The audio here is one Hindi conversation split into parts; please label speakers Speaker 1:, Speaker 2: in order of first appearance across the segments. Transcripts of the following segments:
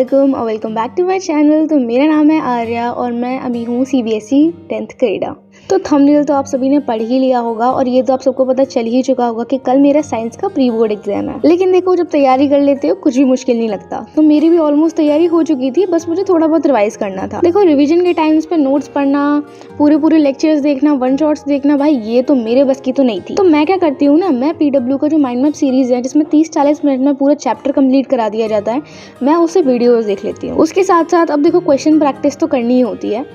Speaker 1: वालेकुम और welcome back to my channel. तो मेरा नाम है आर्या और मैं अभी हूँ CBSE 10th ग्रेडा। तो थंबनेल तो आप सभी ने पढ़ ही लिया होगा और ये तो आप सबको पता चल ही चुका होगा कि कल मेरा साइंस का प्री बोर्ड एग्जाम है। लेकिन देखो, जब तैयारी कर लेते हो कुछ भी मुश्किल नहीं लगता। तो मेरी भी ऑलमोस्ट तैयारी हो चुकी थी, बस मुझे थोड़ा बहुत रिवाइज करना था। देखो, रिविजन के टाइम्स पे नोट्स पढ़ना, पूरे लेक्चर्स देखना, वन शॉट्स देखना, भाई ये तो मेरे बस की तो नहीं थी। तो मैं क्या करती हूँ ना, मैं PW का जो माइंड मैप सीरीज है जिसमें 30-40 मिनट में पूरा चैप्टर कंप्लीट करा दिया जाता है, मैं उससे वीडियोस देख लेती हूँ। उसके साथ साथ अब देखो, क्वेश्चन प्रैक्टिस तो करनी ही होती है।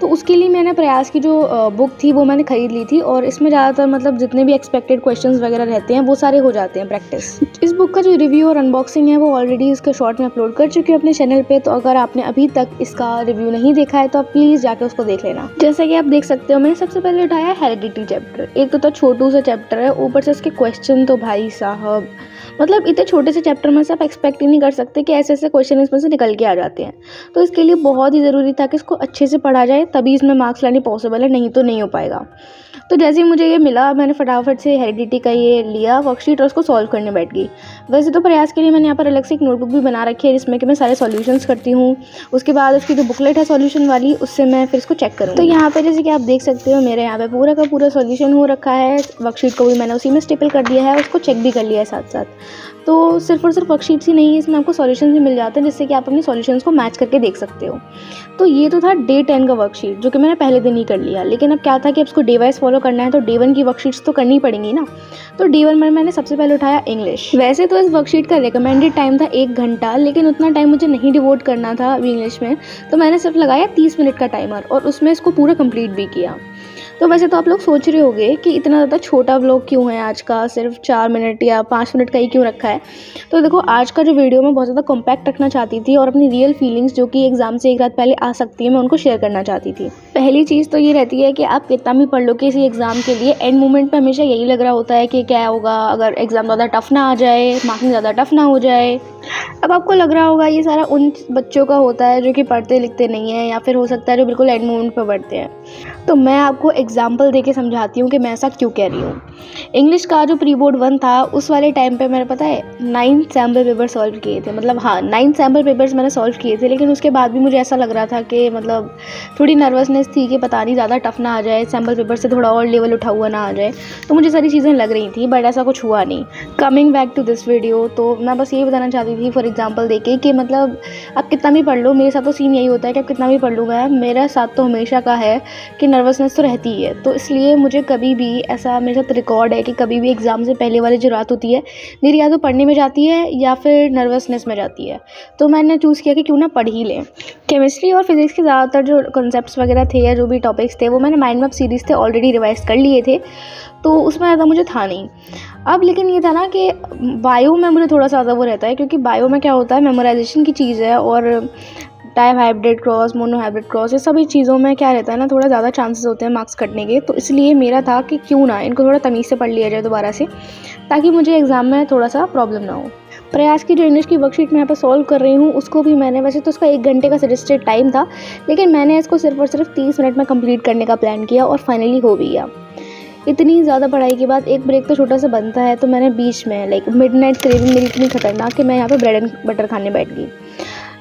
Speaker 1: तो उसके लिए मैंने प्रयास की जो बुक थी वो मैंने खरीद ली थी और इसमें ज़्यादातर मतलब जितने भी एक्सपेक्टेड क्वेश्चंस वगैरह रहते हैं वो सारे हो जाते हैं प्रैक्टिस। इस बुक का जो रिव्यू और अनबॉक्सिंग है वो ऑलरेडी इसके शॉर्ट में अपलोड कर चुकी हूँ अपने चैनल पे। तो अगर आपने अभी तक इसका रिव्यू नहीं देखा है तो आप प्लीज़ जाके उसको देख लेना। जैसा कि आप देख सकते हो, मैंने सबसे पहले उठाया हेरिडिटी चैप्टर। एक तो छोटू सा चैप्टर है, ऊपर से इसके क्वेश्चन तो भाई साहब, मतलब इतने छोटे से चैप्टर में से आप एक्सपेक्ट ही नहीं कर सकते कि ऐसे ऐसे क्वेश्चन इसमें से निकल के आ जाते हैं। तो इसके लिए बहुत ही ज़रूरी था कि इसको अच्छे से पढ़ा जाए, तभी इसमें मार्क्स लाने पॉसिबल है, नहीं तो नहीं हो पाएगा। तो जैसे ही मुझे ये मिला, मैंने फटाफट से हेरिडिटी का ये लिया वर्कशीट और उसको सॉल्व करने बैठ गई। वैसे तो प्रयास के लिए मैंने यहाँ पर अलग से एक नोटबुक भी बना रखी है जिसमें कि मैं सारे सॉल्यूशंस करती हूँ। उसके बाद उसकी जो बुकलेट है सॉल्यूशन वाली, उससे मैं फिर इसको चेक करूँ। तो यहाँ पे जैसे कि आप देख सकते हो, मेरे यहाँ पे पूरा का पूरा सॉल्यूशन हो रखा है। वर्कशीट को भी मैंने उसी में स्टेपल कर दिया है, उसको चेक भी कर लिया है साथ साथ। तो सिर्फ और सिर्फ वर्कशीट्स ही नहीं है, इसमें आपको सॉल्यूशंस भी मिल जाते हैं जिससे कि आप अपने सॉल्यूशंस को मैच करके देख सकते हो। तो ये तो था डे 10 का वर्कशीट जो कि मैंने पहले दिन ही कर लिया। लेकिन अब क्या था कि अब इसको डे वाइज फॉलो करना है, तो डे 1 की वर्कशीट्स तो करनी पड़ेंगी ना। तो डे 1 में मैंने सबसे पहले उठाया इंग्लिश। वैसे तो इस वर्कशीट का रिकमेंडेड टाइम था 1 घंटा, लेकिन उतना टाइम मुझे नहीं डिवोट करना था अभी इंग्लिश में, तो मैंने सिर्फ लगाया 30 मिनट का टाइमर और उसमें इसको पूरा कंप्लीट भी किया। तो वैसे तो आप लोग सोच रहे होंगे कि इतना ज़्यादा छोटा व्लॉग क्यों है आज का, सिर्फ 4 मिनट या 5 मिनट का ही क्यों रखा है। तो देखो, आज का जो वीडियो मैं बहुत ज़्यादा कॉम्पैक्ट रखना चाहती थी और अपनी रियल फीलिंग्स जो कि एग्जाम से एक रात पहले आ सकती है, मैं उनको शेयर करना चाहती थी। पहली चीज़ तो ये रहती है कि आप कितना भी पढ़ लो किसी एग्ज़ाम के लिए, एंड मोमेंट पर हमेशा यही लग रहा होता है कि क्या होगा अगर एग्ज़ाम ज़्यादा टफ ना आ जाए, मार्किंग ज़्यादा टफ ना हो जाए। अब आपको लग रहा होगा ये सारा उन बच्चों का होता है जो कि पढ़ते लिखते नहीं है, या फिर हो सकता है जो बिल्कुल एंड मोमेंट पर पढ़ते हैं। तो मैं आपको एग्जाम्पल देके समझाती हूँ कि मैं ऐसा क्यों कह रही हूँ। इंग्लिश का जो प्री बोर्ड 1 था उस वाले टाइम पे मैंने, पता है, 9 सैम्पल पेपर सॉल्व किए थे। मतलब हाँ, 9 सैम्पल पेपर्स मैंने सॉल्व किए थे, लेकिन उसके बाद भी मुझे ऐसा लग रहा था कि मतलब थोड़ी नर्वसनेस थी कि पता नहीं ज़्यादा टफ ना आ जाए, सैम्पल पेपर से थोड़ा और लेवल उठा हुआ ना आ जाए। तो मुझे सारी चीज़ें लग रही थी, बट ऐसा कुछ हुआ नहीं। Coming back to this video, तो मैं बस ये बताना चाहती थी फॉर एग्जाम्पल देके कि मतलब आप कितना भी पढ़ लो, मेरे साथ तो सीन यही होता है कि आप कितना भी पढ़ लो, मेरा साथ तो हमेशा का है कि नर्वसनेस तो रहती ही है। तो इसलिए मुझे कभी भी ऐसा मेरे साथ रिकॉर्ड है कि कभी भी एग्ज़ाम से पहले वाली जो रात होती है मेरी या तो पढ़ने में जाती है या फिर नर्वसनेस में जाती है। तो मैंने चूज़ किया कि क्यों ना पढ़ ही लें। केमिस्ट्री और फिजिक्स के ज़्यादातर जो कॉन्सेप्ट्स वगैरह थे या जो भी टॉपिक्स थे वो मैंने माइंड मैप सीरीज़ थे ऑलरेडी रिवाइज कर लिए थे, तो उसमें ज़्यादा मुझे था नहीं। अब लेकिन ये था ना कि बायो में मुझे थोड़ा सा ज़्यादा वो रहता है, क्योंकि बायो में क्या होता है, मेमोराइजेशन की चीज़ है और type hybrid cross, mono hybrid cross, ये सभी चीज़ों में क्या रहता है ना, थोड़ा ज़्यादा चांसेस होते हैं मार्क्स कटने के। तो इसलिए मेरा था कि क्यों ना इनको थोड़ा तमीज़ से पढ़ लिया जाए दोबारा से, ताकि मुझे एग्ज़ाम में थोड़ा सा प्रॉब्लम ना हो। प्रयास की जो इंग्लिश की वर्कशीट मैं यहाँ पर सॉल्व कर रही हूँ उसको भी मैंने, वैसे तो उसका 1 घंटे का सजेस्टेड टाइम था, लेकिन मैंने इसको सिर्फ और सिर्फ 30 मिनट में कंप्लीट करने का प्लान किया और फाइनली हो भी गया। इतनी ज़्यादा पढ़ाई के बाद एक ब्रेक तो छोटा सा बनता है, तो मैंने बीच में मिडनाइट क्रेविंग मेरी इतनी खतरनाक कि मैं यहाँ पे ब्रेड एंड बटर खाने बैठ गई।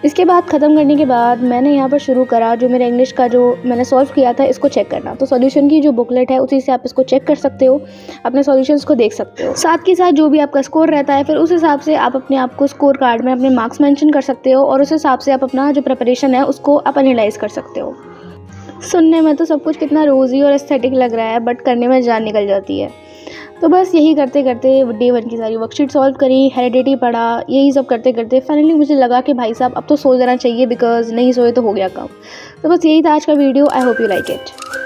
Speaker 1: इसके बाद ख़त्म करने के बाद मैंने यहाँ पर शुरू करा जो मेरा इंग्लिश का जो मैंने सॉल्व किया था इसको चेक करना। तो सॉल्यूशन की जो बुकलेट है उसी से आप इसको चेक कर सकते हो, अपने सॉल्यूशंस को देख सकते हो। साथ के साथ जो भी आपका स्कोर रहता है फिर उस हिसाब से आप अपने आप को स्कोर कार्ड में अपने मार्क्स मेंशन कर सकते हो और उस हिसाब से आप अपना जो प्रिपरेशन है उसको आप एनालाइज कर सकते हो। सुनने में तो सब कुछ कितना रोज़ी और एस्थेटिक लग रहा है, बट करने में जान निकल जाती है। तो बस यही करते करते डे 1 की सारी वर्कशीट सॉल्व करी, हेरिडिटी पढ़ा, यही सब करते करते फाइनली मुझे लगा कि भाई साहब अब तो सो जाना चाहिए, बिकॉज नहीं सोए तो हो गया काम। तो बस यही था आज का video. I hope you like it.